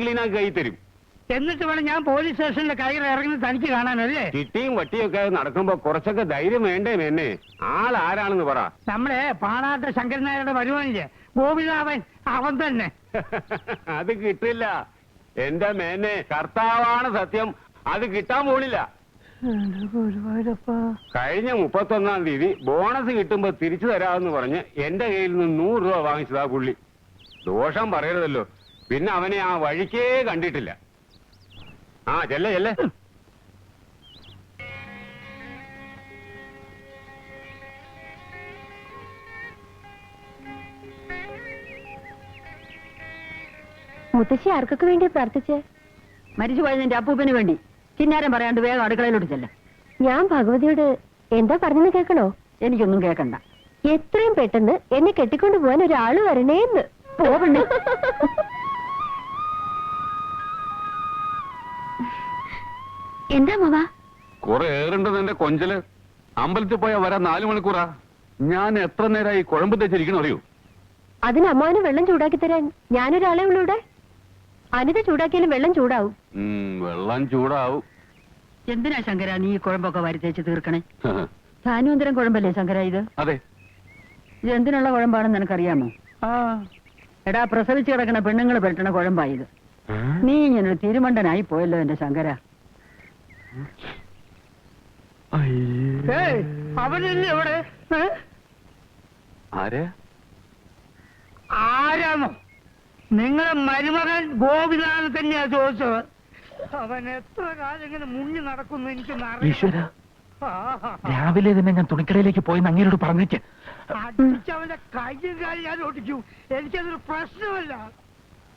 ക്ലീനാക്കി കൈ തരും. എന്നിട്ട് വേണം ഞാൻ പോലീസ് സ്റ്റേഷനിലെ കയ്യിൽ ഇറങ്ങുന്നത് തനിക്ക് കാണാനല്ലേ? ചിട്ടിയും വട്ടിയൊക്കെ നടക്കുമ്പോ കുറച്ചൊക്കെ ധൈര്യം വേണ്ടേ എന്നെ? ആളാരാണെന്ന് പറ. നമ്മളെ പാണാട്ട ശങ്കരൻ നായരുടെ വരുവാനില്ലേ ഗോപിനാഥൻ, അവൻ തന്നെ. അത് കിട്ടില്ല എന്റെ മേനെ, കർത്താവാണ് സത്യം, അത് കിട്ടാൻ പോണില്ല. കഴിഞ്ഞ 31-ാം തീയതി ബോണസ് കിട്ടുമ്പോ തിരിച്ചു തരാമെന്ന് പറഞ്ഞ് എന്റെ കയ്യിൽ നിന്ന് 100 രൂപ വാങ്ങിച്ചതാ പുള്ളി. ദോഷം പറയരുതല്ലോ. പിന്നെ അവനെ ആ വഴിക്കേ കണ്ടിട്ടില്ല. ആ ചെല്ലേ ചെല്ലേ. മുത്തശ്ശി ആർക്കൊക്കെ വേണ്ടി പ്രാർത്ഥിച്ചേ? മരിച്ചുപോയ നിന്റെ അപ്പൂപ്പന് വേണ്ടി. കിന്നാരം പറയാണ്ട് വേഗം അടുക്കളയിലോട്ട് ചെല്ല. ഞാൻ ഭഗവതിയോട് എന്താ പറഞ്ഞെന്ന് കേൾക്കണോ? എനിക്കൊന്നും കേൾക്കണ്ട. എത്രയും പെട്ടെന്ന് എന്നെ കെട്ടിക്കൊണ്ടു പോവാൻ ഒരാള് വരണേന്ന്. പോകണ്ടേ? എന്താ മാവാ? കുറെ ഏറുണ്ടെന്ന് എന്റെ കൊഞ്ചല്. അമ്പലത്തിൽ പോയാ വരാൻ 4 മണിക്കൂറാ. ഞാൻ എത്ര നേരമായി കുഴമ്പ് തെച്ചിരിക്കണം അറിയൂ? അതിന് അമ്മാവന് വെള്ളം ചൂടാക്കി തരാൻ ഞാനൊരാളെ ഉള്ളൂ ഇവിടെ. അനിത ചൂടാക്കിയാലും വെള്ളം ചൂടാവും. വെള്ളം ചൂടാവും. എന്തിനാ ശങ്കര നീ ഈ കുഴമ്പൊക്കെ വരുത്തേച്ച് തീർക്കണേ? ധാന്യന്തരം കുഴമ്പല്ലേ ശങ്കര ഇത്? അതെ. ഇത് എന്തിനുള്ള കുഴമ്പാണെന്ന് നിനക്കറിയാമോ? എടാ, പ്രസവിച്ച് കിടക്കണ പെണ്ണുങ്ങൾ പെട്ടണ കുഴമ്പായത്. നീ ഇങ്ങനൊരു തിരുമണ്ടനായി പോയല്ലോ എന്റെ ശങ്കര. അവനല്ലേ ഇവിടെ? ആരാണോ? നിങ്ങളെ മരുമകൻ ഗോപിനാഥൻ തന്നെയാ ചോദിച്ചത്. അവൻ എത്ര കാലം ഇങ്ങനെ മുങ്ങി നടക്കുന്നു എനിക്കൊന്നും അറിയില്ല. രാവിലെ തന്നെ ഞാൻ തുണിക്കടയിലേക്ക് പോയി അങ്ങേരോട് പറഞ്ഞേക്ക്. അടിച്ചവന്റെ കയ്യും കാര്യം ഞാൻ ഓടിക്കൂ. എനിക്കതൊരു പ്രശ്നമല്ല.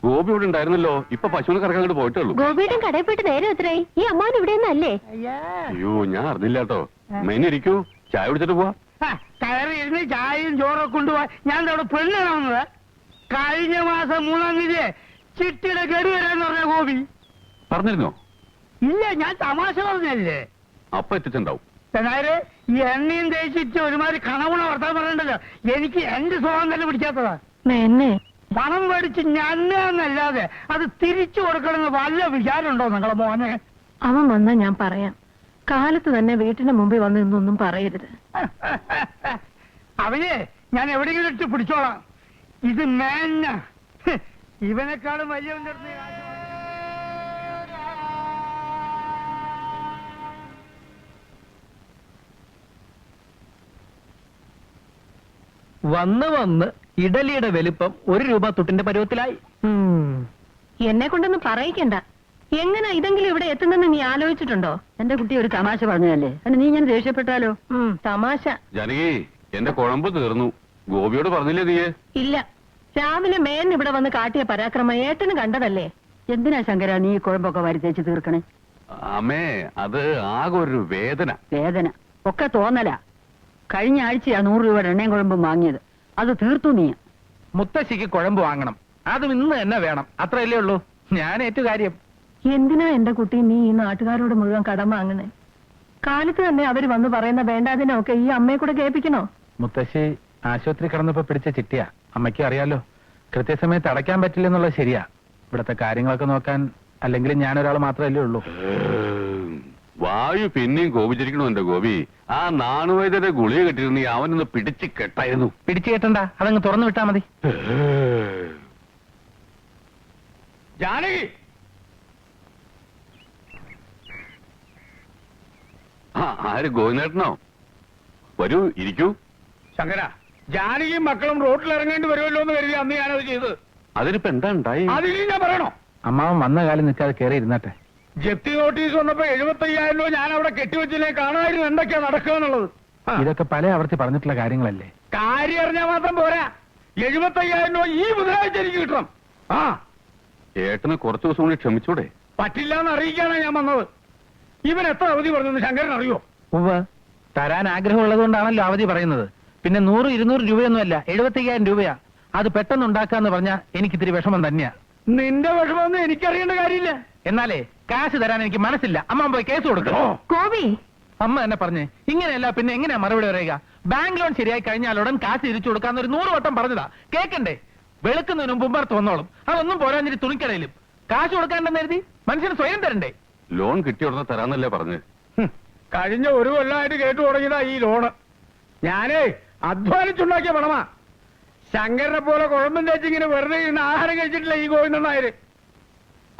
ഗോപി ഇവിടെ ഉണ്ടായിരുന്നല്ലോ. ഇപ്പൊ പശുവിനെ കറക്കാൻ അങ്ങോട്ട് പോയിട്ടുള്ളൂ. ഗോപിയുടെ കടയിൽ പോയിട്ട് നേരെ എത്രയായി? ഈ അമ്മാവൻ ഇവിടെ നിന്നല്ലേ? അയ്യോ, ഞാൻ അറിഞ്ഞില്ല കേട്ടോ. മെനിരിക്കൂ, ചായ കുടിച്ചിട്ട് പോവാ. കയറി ഇരുന്ന് ചായയും ചോറൊക്കെ കൊണ്ടുപോവാ. ഞാൻ അവിടെ പെണ്ണ് കാണുന്നത്. കഴിഞ്ഞ മാസം 3-ാം തീയതി ചിട്ടിയുടെ ഗഡു വരാന്ന് പറഞ്ഞ ഗോപി. പറഞ്ഞിരുന്നോ? ഇല്ല, ഞാൻ തമാശ പറഞ്ഞല്ലേ. അപ്പൊ എത്തിച്ചുണ്ടാവും. എന്നാല് ഈ എണ്ണയും തേച്ചിട്ട് ഒരുമാതിരി കണവുണ വർത്താൻ പറഞ്ഞിട്ടല്ലോ. എനിക്ക് എന്റെ സ്വഭാവം തന്നെ പിടിക്കാത്തതാ. പണം മേടിച്ച് ഞന്നല്ലാതെ അത് തിരിച്ചു കൊടുക്കണമെന്ന് വല്ല വിചാരമുണ്ടോ നിങ്ങളെ മോനെ? അവൻ വന്നാ ഞാൻ പറയാം. കാലത്ത് തന്നെ വീട്ടിന്റെ മുമ്പിൽ വന്ന് ഇന്നൊന്നും പറയരുത്. അവനെ ഞാൻ എവിടെയെങ്കിലും ഇട്ട് പിടിച്ചോളാം. ഇത് മേന്ന ഇവനെക്കാളും വലിയ വന്ന് വന്ന് ഇഡലിയുടെ വലിപ്പം 1 രൂപ തൊട്ടിന്റെ പരുവത്തിലായി. എന്നെ കൊണ്ടൊന്നും പറയിക്കണ്ട. എങ്ങനെ ഇതെങ്കിലും ഇവിടെ എത്തുന്നെന്ന് നീ ആലോചിച്ചിട്ടുണ്ടോ? എന്റെ കുട്ടി ഒരു തമാശ പറഞ്ഞതല്ലേ, അല്ല നീ ഞാൻ ദേഷ്യപ്പെട്ടാലോ? തമാശ. ജാനകി, എന്റെ കുഴമ്പ് തീർന്നു. ഗോപിയോട് പറഞ്ഞില്ലേ നീ? ഇല്ല, രാവിലെ മേൻ ഇവിടെ വന്ന് കാട്ടിയ പരാക്രമം ഏട്ടന് കണ്ടതല്ലേ. എന്തിനാ ശങ്കര നീ ഈ കുഴമ്പൊക്കെ വരുത്തേച്ച് തീർക്കണേ? അമ്മേ, അത് ആകെ ഒരു വേദന. വേദന ഒക്കെ തോന്നല. കഴിഞ്ഞ ആഴ്ചയാ 100 രൂപയുടെ എണ്ണയും കുഴമ്പും വാങ്ങിയത്. അത് തീർത്തു നീ. മുത്തശ്ശിക്ക് കുഴമ്പ് വാങ്ങണം, അതും ഇന്ന് തന്നെ വേണം. അത്രയല്ലേ ഉള്ളൂ. ഞാൻ ഏറ്റു കാര്യം. എന്തിനാ എന്റെ കുട്ടി നീ ഈ നാട്ടുകാരോട് മുഴുവൻ കടം വാങ്ങണേ? കാലത്ത് തന്നെ അവര് വന്ന് പറയുന്ന വേണ്ടാതിനൊക്കെ ഈ അമ്മയെ കൂടെ കേൾപ്പിക്കണോ? മുത്തശ്ശി ആശുപത്രി കിടന്നപ്പോ പിടിച്ച ചിട്ടിയാ. അമ്മയ്ക്ക് അറിയാലോ, കൃത്യസമയത്ത് അടയ്ക്കാൻ പറ്റില്ലെന്നുള്ളത് ശരിയാ. ഇവിടത്തെ കാര്യങ്ങളൊക്കെ നോക്കാൻ അല്ലെങ്കിലും ഞാനൊരാൾ മാത്രമല്ലേ ഉള്ളൂ. വായു പിന്നെയും കോപിച്ചിരിക്കണോ എന്റെ ഗോപി? ആ നാണുവൈദ്യരുടെ ഗുളിക കെട്ടിരുന്നെങ്കിൽ അവനൊന്ന് പിടിച്ച് കെട്ടായിരുന്നു. പിടിച്ചു കെട്ടണ്ട, അതങ്ങ് തുറന്നു വിട്ടാ മതി. ജാനകി, ആര്? ഗോവിന്ദേട്ടനോ? വരൂ, ഇരിക്കൂ. ശങ്കര, ജാനകിയും മക്കളും റോഡിൽ ഇറങ്ങേണ്ടി വരുമല്ലോ എന്ന് കരുതി അന്ന് ഞാനത് ചെയ്തത്. അതിനിപ്പോ എന്താ ഉണ്ടായി? അതിന് ഞാൻ പറയണോ? അമ്മാവൻ വന്ന കാലം നിൽക്കാതെ കയറി ഇരുന്നട്ടെ. ജപ്തി നോട്ടീസ് വന്നപ്പോ 75,000 രൂപ ഞാൻ അവിടെ കെട്ടിവെച്ചില്ലേ, കാണാമായിരുന്നു എന്തൊക്കെയാ നടക്കുക എന്നുള്ളത്. ഇതൊക്കെ പല ആവർത്തി പറഞ്ഞിട്ടുള്ള കാര്യങ്ങളല്ലേ. കാര്യം അറിഞ്ഞാൽ മാത്രം പോരാ. 75,000 രൂപ ഈ ബുധനാഴ്ച എനിക്ക് കിട്ടണം. ഏട്ടന് കുറച്ചു ദിവസം കൂടി ക്ഷമിച്ചൂടെ? പറ്റില്ല എന്ന് അറിയിക്കാനാണ് ഞാൻ വന്നത്. ഇവൻ എത്ര അവധി പറഞ്ഞെന്ന് ശങ്കരൻ അറിയോ? ഉവ്വ്, തരാൻ ആഗ്രഹമുള്ളത് കൊണ്ടാണല്ലോ അവധി പറയുന്നത്. പിന്നെ 100-200 രൂപയൊന്നുമല്ല, 75,000 രൂപയാ. അത് പെട്ടെന്ന് ഉണ്ടാക്കാന്ന് പറഞ്ഞാൽ എനിക്ക് ഇത്തിരി വിഷമം തന്നെയാ. നിന്റെ വിഷമമൊന്നും എനിക്കറിയേണ്ട കാര്യമില്ല. എന്നാലേ കാശ് തരാൻ എനിക്ക് മനസ്സില്ല. അമ്മ പോയി കേസ് കൊടുക്കോ? കോപി, അമ്മ എന്നെ പറഞ്ഞേ, ഇങ്ങനെയല്ല പിന്നെ എങ്ങനെയാ മറുപടി പറയുക? ബാങ്ക് ലോൺ ശരിയായി കഴിഞ്ഞാലുടൻ കാശ് തിരിച്ചു കൊടുക്കാന്ന് ഒരു 100 വട്ടം പറഞ്ഞതാ. കേക്കണ്ടേ? വെളുക്കുന്നതിന് മുമ്പ് ഉമ്പർത്ത് വന്നോളും. അതൊന്നും പോരാഞ്ഞിട്ട് തുണിക്കടയിലും കാശ് കൊടുക്കാണ്ടെന്ന് കരുതി മനുഷ്യന് സ്വയം തരണ്ടേ? ലോൺ കിട്ടിയ ഉടനെ തരാന്നല്ലേ പറഞ്ഞ്. കഴിഞ്ഞ ഒരു കൊല്ലമായിട്ട് കേട്ടു തുടങ്ങിയതാ ഈ ലോണ്. ഞാനേ അധ്വാനിച്ചുണ്ടാക്കിയ പണമാ. ശങ്കരനെ പോലെ കുഴമ്പം തേച്ചിങ്ങനെ വെറുതെ ഇരുന്ന് ആഹാരം കഴിച്ചിട്ടില്ല ഈ ഗോവിന്ദനായര്.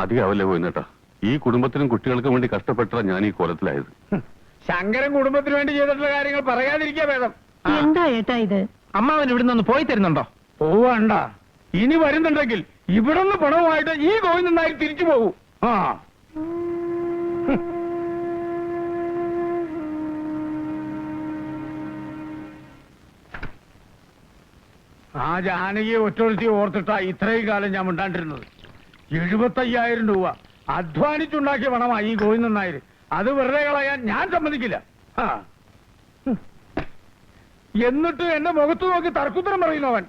അധികമല്ലേ പോയിന്നേട്ടാ. ഈ കുടുംബത്തിനും കുട്ടികൾക്കും വേണ്ടി കഷ്ടപ്പെട്ടാ ഞാൻ ഈ കോലത്തിലായത്. ശങ്കരൻ കുടുംബത്തിന് വേണ്ടി ചെയ്തിട്ടുള്ള കാര്യങ്ങൾ പറയാതിരിക്കാ ഭേദം. എന്താ ഏട്ടാ ഇത്? അമ്മാവൻ ഇവിടുന്ന് ഒന്ന് പോയി തരുന്നുണ്ടോ? പോവണ്ട. ഇനി വരുന്നുണ്ടെങ്കിൽ ഇവിടുന്ന് പണവുമായിട്ട് ഈ ഗോവിന്ദൻ നായർ തിരിച്ചു പോകും. ആ ജാനകിയെ ഒറ്റൊരുത്തി ഓർത്തിട്ടാ ഇത്രയും കാലം ഞാൻ മിണ്ടാണ്ടിരുന്നത്. 75,000 രൂപ അധ്വാനിച്ചുണ്ടാക്കിയ പണമാ ഈ ഗോവിന്ദൻ നായർ. അത് വെറുതെ കളയാൻ ഞാൻ സമ്മതിക്കില്ല. എന്നിട്ട് എന്റെ മുഖത്ത് നോക്കി തർക്കുത്തരം പറയുന്നവൻ.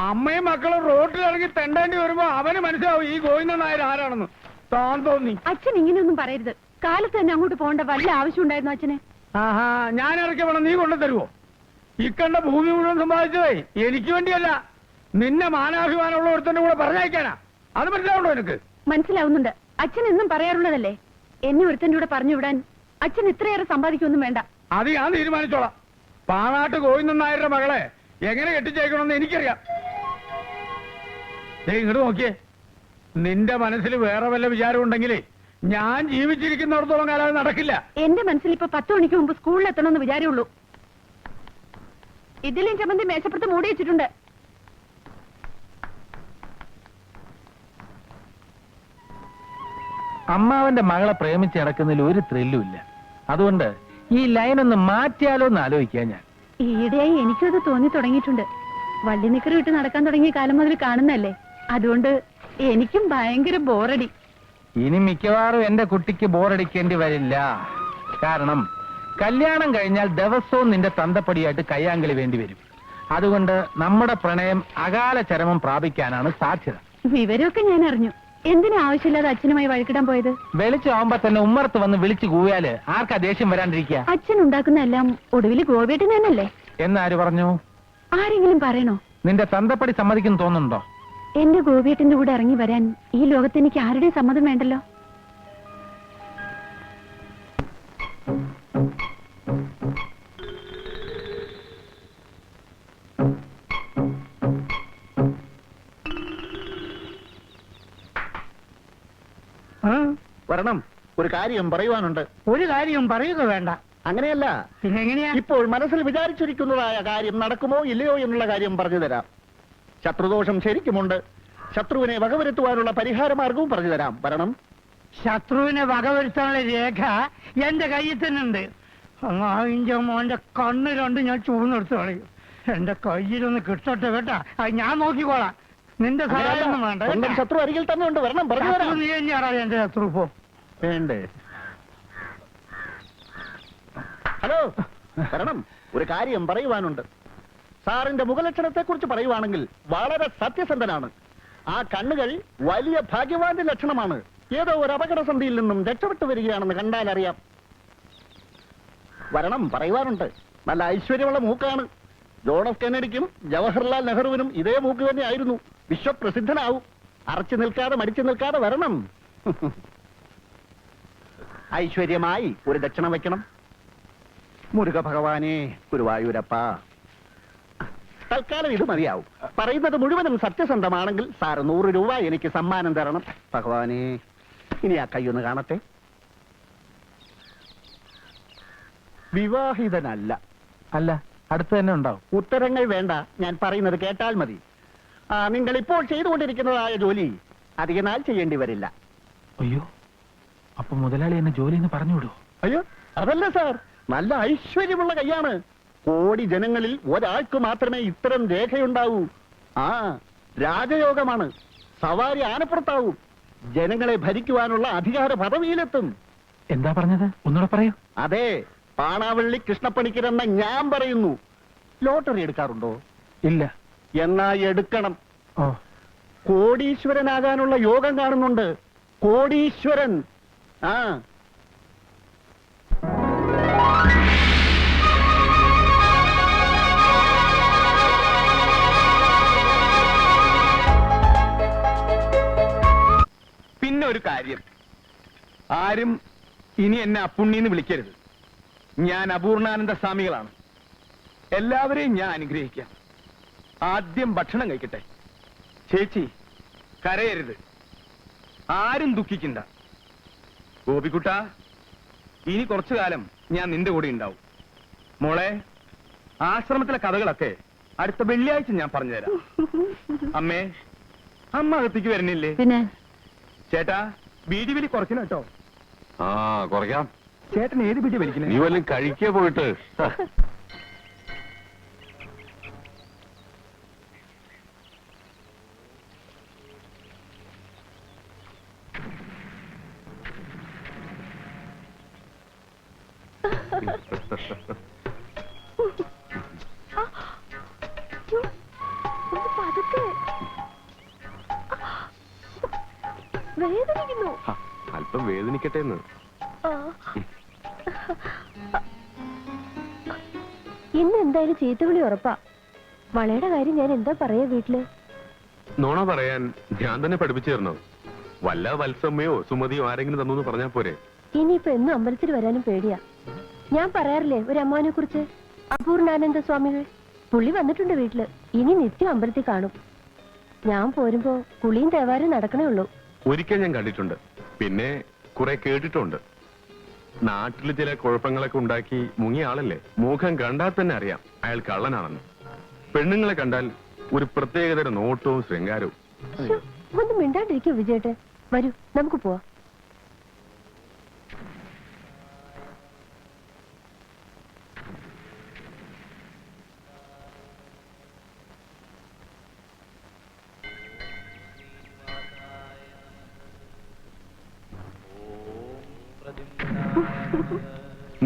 അമ്മയും മക്കളും റോട്ടിലിറങ്ങി തെണ്ടേണ്ടി വരുമ്പോ അവന് മനസ്സിലാവും ഈ ഗോവിന്ദൻ നായർ ആരാണെന്ന്. താൻ തോന്നി. അച്ഛൻ ഇങ്ങനെയൊന്നും പറയരുത്. കാലത്ത് തന്നെ അങ്ങോട്ട് പോകേണ്ട വല്ല ആവശ്യം ഉണ്ടായിരുന്നു അച്ഛനെ? ആഹാ, ഞാൻ ഇറക്കിയ പണം നീ കൊണ്ടു തരുവോ? ഇക്കണ്ട ഭൂമി മുഴുവൻ സമ്പാദിച്ചതേ എനിക്ക് വേണ്ടിയല്ല, നിന്നെ മാനാഭിമാനമുള്ള ഒരുത്തന്റെ കൂടെ പറഞ്ഞയക്കാനാ. അത് മനസ്സിലാവുണ്ടോ എനിക്ക്? മനസ്സിലാവുന്നുണ്ട്. അച്ഛൻ എന്നും പറയാറുള്ളതല്ലേ, എന്നെ ഒരുത്തന്റെ കൂടെ പറഞ്ഞു വിടാൻ അച്ഛൻ ഇത്രയേറെ സമ്പാദിക്കൊന്നും വേണ്ട. അത് ഞാൻ തീരുമാനിച്ചോളാം. പാണാട്ട് ഗോവിന്ദൻ നായരുടെ മകളെ എങ്ങനെ കെട്ടിച്ചേക്കണമെന്ന് എനിക്കറിയാം. ഇങ്ങോട്ട് നോക്കിയേ. നിന്റെ മനസ്സിൽ വേറെ വല്ല വിചാരം ഉണ്ടെങ്കിലേ ഞാൻ ജീവിച്ചിരിക്കുന്നിടത്തോളം കാലം അത് നടക്കില്ല. എന്റെ മനസ്സിൽ ഇപ്പൊ 10 മണിക്ക് മുമ്പ് സ്കൂളിൽ എത്തണമെന്ന് വിചാരമുള്ളൂ. ഇതിലും ചമ്മന്തി മേശപ്പുറത്ത് മൂടി വെച്ചിട്ടുണ്ട്. അമ്മാവന്റെ മകളെ പ്രേമിച്ച് നടക്കുന്നതിൽ ഒരു ത്രില്ലും ഇല്ല. അതുകൊണ്ട് ഈ ലൈൻ ഒന്ന് മാറ്റിയാലോ എന്ന് ആലോചിക്കാൻ ഞാൻ. ഈയിടെയായി എനിക്കും അത് തോന്നി തുടങ്ങിയിട്ടുണ്ട്. വള്ളി നിക്കറ് വിട്ട് നടക്കാൻ തുടങ്ങിയ കാലം മുതൽ കാണുന്നല്ലേ. അതുകൊണ്ട് എനിക്കും ഭയങ്കര ബോറടി. ഇനി മിക്കവാറും എന്റെ കുട്ടിക്ക് ബോറടിക്കേണ്ടി വരില്ല. കാരണം കല്യാണം കഴിഞ്ഞാൽ ദിവസവും നിന്റെ തന്തപ്പടിയായിട്ട് കയ്യാങ്കളി വേണ്ടി വരും. അതുകൊണ്ട് നമ്മുടെ പ്രണയം അകാല ചരമം പ്രാപിക്കാനാണ് സാധ്യത. വിവരമൊക്കെ ഞാൻ അറിഞ്ഞു. എന്തിനാ ആവശ്യമില്ലാതെ അച്ഛനുമായി വഴക്കിടാൻ പോയത്? വെളിച്ചാവുമ്പോ തന്നെ ഉമ്മറത്ത് വന്ന് വിളിച്ചു കൂവിയാല് ആർക്കാ ദേഷ്യം വരാണ്ടിരിക്കുക? അച്ഛൻ ഉണ്ടാക്കുന്ന എല്ലാം ഒടുവിൽ ഗോപിയേട്ടൻ തന്നെയല്ലേ? എന്നാര് പറഞ്ഞു? ആരെങ്കിലും പറയണോ? നിന്റെ തന്തപ്പടി സമ്മതിക്കുന്നു തോന്നുന്നുണ്ടോ? എന്റെ ഗോപിയേട്ടന്റെ കൂടെ ഇറങ്ങി വരാൻ ഈ ലോകത്ത് എനിക്ക് ആരുടെയും സമ്മതം വേണ്ടല്ലോ. വരണം, ഒരു കാര്യം പറയുവാനുണ്ട്. ഒരു കാര്യം പറയുക വേണ്ട. അങ്ങനെയല്ല, പിന്നെ എങ്ങനെയാ? ഇപ്പോൾ മനസ്സിൽ വിചാരിച്ചിരിക്കുന്നതായ കാര്യം നടക്കുമോ ഇല്ലയോ എന്നുള്ള കാര്യം പറഞ്ഞു തരാം. ശത്രുദോഷം ശരിക്കുമുണ്ട്. ശത്രുവിനെ വകവരുത്തുവാനുള്ള പരിഹാര മാർഗവും പറഞ്ഞു തരാം. വരണം. ശത്രുവിനെ വകവരുത്താനുള്ള രേഖ എന്റെ കയ്യിൽ തന്നെ ഉണ്ട്. അമ്മാവിന്റെ മോന്റെ കണ്ണ് രണ്ട് ഞാൻ ചൂന്നെടുത്ത് കളയും. എന്റെ കയ്യിലൊന്ന് കിട്ടട്ടെ കേട്ടാ. അത് ഞാൻ നോക്കിക്കോളാം. നിന്റെ സഹായം ഒന്നും വേണ്ട. സ്വന്തം ശത്രു അരികിൽ തന്നെ ഉണ്ട്. വരണം, പറഞ്ഞു ശത്രു തരാം. നീ തന്നെയാണോ എന്റെ ശത്രു? പോ. വേണ്ടേ? ഹലോ, വരണം, ഒരു കാര്യം പറയുവാനുണ്ട്. സാറിന്റെ മുഖലക്ഷണത്തെ കുറിച്ച് പറയുവാണെങ്കിൽ വളരെ സത്യസന്ധനാണ്. ആ കണ്ണുകൾ വലിയ ഭാഗ്യവാന്റെ ലക്ഷണമാണ്. ഏതോ ഒരു അപകടസന്ധിയിൽ നിന്നും രക്ഷപ്പെട്ടു വരികയാണെന്ന് കണ്ടാൽ അറിയാം. വരണം, പറയുവാനുണ്ട്. നല്ല ഐശ്വര്യമുള്ള മൂക്കാണ്. ജോൺ എഫ് കെന്നഡിക്കും ജവഹർലാൽ നെഹ്റുവിനും ഇതേ മൂക്ക് തന്നെ ആയിരുന്നു. വിശ്വപ്രസിദ്ധനാവും. അറച്ചു നിൽക്കാതെ മടിച്ചു നിൽക്കാതെ വരണം. ഐശ്വര്യമായി ഒരു ദക്ഷിണ വെക്കണം. മുരുക ഭഗവാനെ, ഗുരുവായൂരപ്പ. തൽക്കാലം ഇത് മതിയാവും. പറയുന്നത് മുഴുവനും സത്യസന്ധമാണെങ്കിൽ സാർ 100 രൂപ എനിക്ക് സമ്മാനം തരണം. ഭഗവാനെ, ഇനി ആ കൈയൊന്ന് കാണട്ടെ. വിവാഹിതനല്ല. അല്ല, അടുത്ത് തന്നെ ഉണ്ടാവും. ഉത്തരങ്ങൾ വേണ്ട, ഞാൻ പറയുന്നത് കേട്ടാൽ മതി. നിങ്ങൾ ഇപ്പോൾ ചെയ്തുകൊണ്ടിരിക്കുന്നതായ ജോലി അധികനാൾ ചെയ്യേണ്ടി വരില്ല. അയ്യോ, അപ്പൊ മുതലാളി എന്നെ ജോലിന്ന് പറഞ്ഞു വിടുവോ? അയ്യോ, അതല്ല സാർ, നല്ല ഐശ്വര്യമുള്ള കൈയാണ്. കോടി ജനങ്ങളിൽ ഒരാൾക്ക് മാത്രമേ ഇത്തരം രേഖയുണ്ടാവൂ. ആ, രാജയോഗമാണ്. സവാരി ആനപ്പുറത്താവും. ജനങ്ങളെ ഭരിക്കുവാനുള്ള അധികാര പദവിയിലെത്തും. എന്താ പറഞ്ഞത്? ഒന്നുകൂടെ പറയൂ. അതെ, പാണാവള്ളി കൃഷ്ണപ്പണിക്കരെന്ന ഞാൻ പറയുന്നു. ലോട്ടറി എടുക്കാറുണ്ടോ? ഇല്ല. എന്നാ എടുക്കണം. ഓ, കോടീശ്വരനാകാനുള്ള യോഗം കാണുന്നുണ്ട്. കോടീശ്വരൻ. ആ, പിന്നെ ഒരു കാര്യം, ആരും ഇനി എന്നെ അപ്പുണ്ണിന്ന് വിളിക്കരുത്. ഞാൻ അപൂർണാനന്ദ സ്വാമികളാണ്. എല്ലാവരെയും ഞാൻ അനുഗ്രഹിക്കാം. ആദ്യം ഭക്ഷണം കഴിക്കട്ടെ. ചേച്ചി കരയരുത്, ആരും ദുഃഖിക്കണ്ട. ഗോപിക്കുട്ട, ഇനി കുറച്ചു കാലം ഞാൻ നിന്റെ കൂടെ ഉണ്ടാവും. മോളെ, ആശ്രമത്തിലെ കഥകളൊക്കെ അടുത്ത വെള്ളിയാഴ്ച ഞാൻ പറഞ്ഞുതരാം. അമ്മേ, അമ്മ അകത്തേക്ക് വരുന്നില്ലേ? പിന്നെ ചേട്ടാ, ബീഡി വലി കുറയ്ക്കണം കേട്ടോ. ആ കുറയ്ക്കാം. ചേട്ടൻ ഏത് ബീഡി നീ വലിക്കണേ? വല്ലതും കഴിക്കേ പോയിട്ട്. വേദനിക്കുന്നു. അല്പം വേദനിക്കട്ടെ എന്ന്. ഇന്ന് എന്തായാലും ചീത്തവിളി ഉറപ്പാ. വളയുടെ കാര്യം ഞാൻ എന്താ പറയാ വീട്ടില്? നോണ പറയാൻ ഞാൻ തന്നെ പഠിപ്പിച്ചു തരണോ? വല്ല വത്സമ്മയോ സുമതിയോ ആരെങ്കിലും തന്നു പറഞ്ഞാ പോരെ? ഇനിയിപ്പോ എന്നും അമ്പലത്തിൽ വരാനും പേടിയാ. ഞാൻ പറയാറില്ലേ ഒരു അമ്മാവനെ കുറിച്ച്, അപൂർണാനന്ദ സ്വാമികൾ. പുള്ളി വന്നിട്ടുണ്ട് വീട്ടില്. ഇനി നിത്യം അമ്പലത്തിൽ കാണും. ഞാൻ പോരുമ്പോ കുളിയും തേവാരും നടക്കണേ ഉള്ളൂ. ഒരിക്കൽ ഞാൻ കണ്ടിട്ടുണ്ട്, പിന്നെ കുറെ കേട്ടിട്ടുണ്ട്. നാട്ടില് ചില കുഴപ്പങ്ങളൊക്കെ ഉണ്ടാക്കി മുങ്ങിയ ആളല്ലേ. മുഖം കണ്ടാൽ തന്നെ അറിയാം അയാൾ കള്ളനാണെന്ന്. പെണ്ണുങ്ങളെ കണ്ടാൽ ഒരു പ്രത്യേകതര നോട്ടവും ശൃംഗാരവും. ശ്ശോ, ഒന്നും മിണ്ടാണ്ടിരിക്കോ വിജയേട്ടെ. വരൂ, നമുക്ക് പോവാം.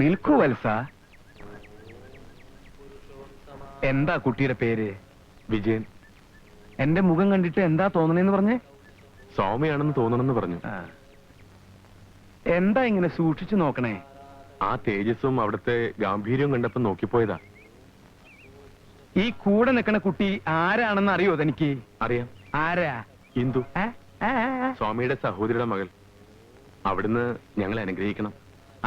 നിൽക്കൂ വത്സ. എന്താ കുട്ടിയുടെ പേര്? വിജയൻ. എന്റെ മുഖം കണ്ടിട്ട് എന്താ തോന്നണേന്ന് പറഞ്ഞേ? സൗമ്യയാണെന്ന് തോന്നണമെന്ന് പറഞ്ഞു. എന്താ ഇങ്ങനെ സൂക്ഷിച്ചു നോക്കണേ? ആ തേജസ്സും അവിടുത്തെ ഗാംഭീര്യവും കണ്ടപ്പോ നോക്കിപ്പോയതാ. ഈ കൂടെ നിൽക്കണ കുട്ടി ആരാണെന്ന് അറിയോ തനിക്ക്? അറിയാം. ആരാ? ഇന്ദു, സ്വാമിയുടെ സഹോദരിയുടെ മകൾ. അവിടുന്ന് ഞങ്ങളെ അനുഗ്രഹിക്കണം.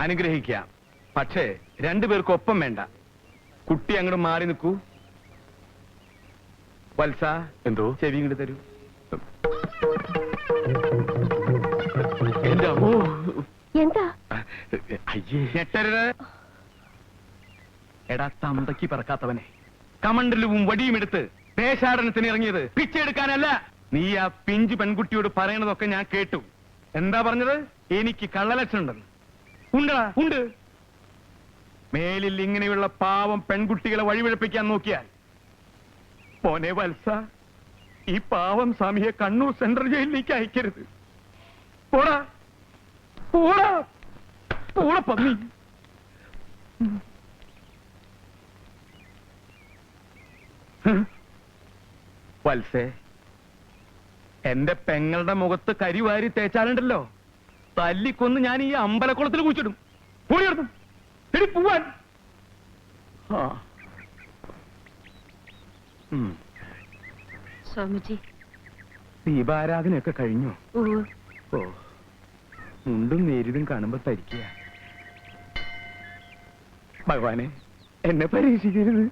അനുഗ്രഹിക്കാം, പക്ഷേ രണ്ടുപേർക്കും ഒപ്പം വേണ്ട. കുട്ടി അങ്ങോട്ട് മാറി നിൽക്കൂ. വത്സ, എന്തോ? ചെവി ഇങ്ങോട്ട് തരൂ. എന്റെ അമ്മോ. എന്താ? അയ്യേ. ഞെട്ടരുത്. എടാ തന്തയ്ക്ക് പറക്കാത്തവനെ, കമണ്ടലും വടിയും എടുത്ത് ദേശാടനത്തിന് ഇറങ്ങിയത് പിച്ചെടുക്കാനല്ല. നീ ആ പിഞ്ചു പെൺകുട്ടിയോട് പറയണതൊക്കെ ഞാൻ കേട്ടു. എന്താ പറഞ്ഞത്? എനിക്ക് കള്ളലക്ഷണം ഉണ്ടെന്ന്. ഉണ്ടടാ, ഉണ്ട്. മേലിൽ ഇങ്ങനെയുള്ള പാവം പെൺകുട്ടികളെ വഴിപിഴപ്പിക്കാൻ നോക്കിയാൽ പോനെ വത്സ, ഈ പാവം സ്വാമിയെ കണ്ണൂർ സെൻട്രൽ ജയിലിലേക്ക് അയക്കരുത്. പോടാ, പോടാ, പോടാ പന്നി. വത്സേ, എന്റെ പെങ്ങളുടെ മുഖത്ത് കരിവാരി തേച്ചാലുണ്ടല്ലോ, തല്ലിക്കൊന്ന് ഞാൻ ഈ അമ്പലക്കുളത്തിൽ കുഴിച്ചിടും. പോടിയെടുത്തു എടി പോവാൻ. സ്വാമിജി, ദീപാരാധനയൊക്കെ കഴിഞ്ഞോ? ഓ, മുണ്ടും നേരിതും കാണുമ്പോ തരിക്കുക. ഭഗവാനെ, എന്നെ പരീക്ഷിക്കരുത്.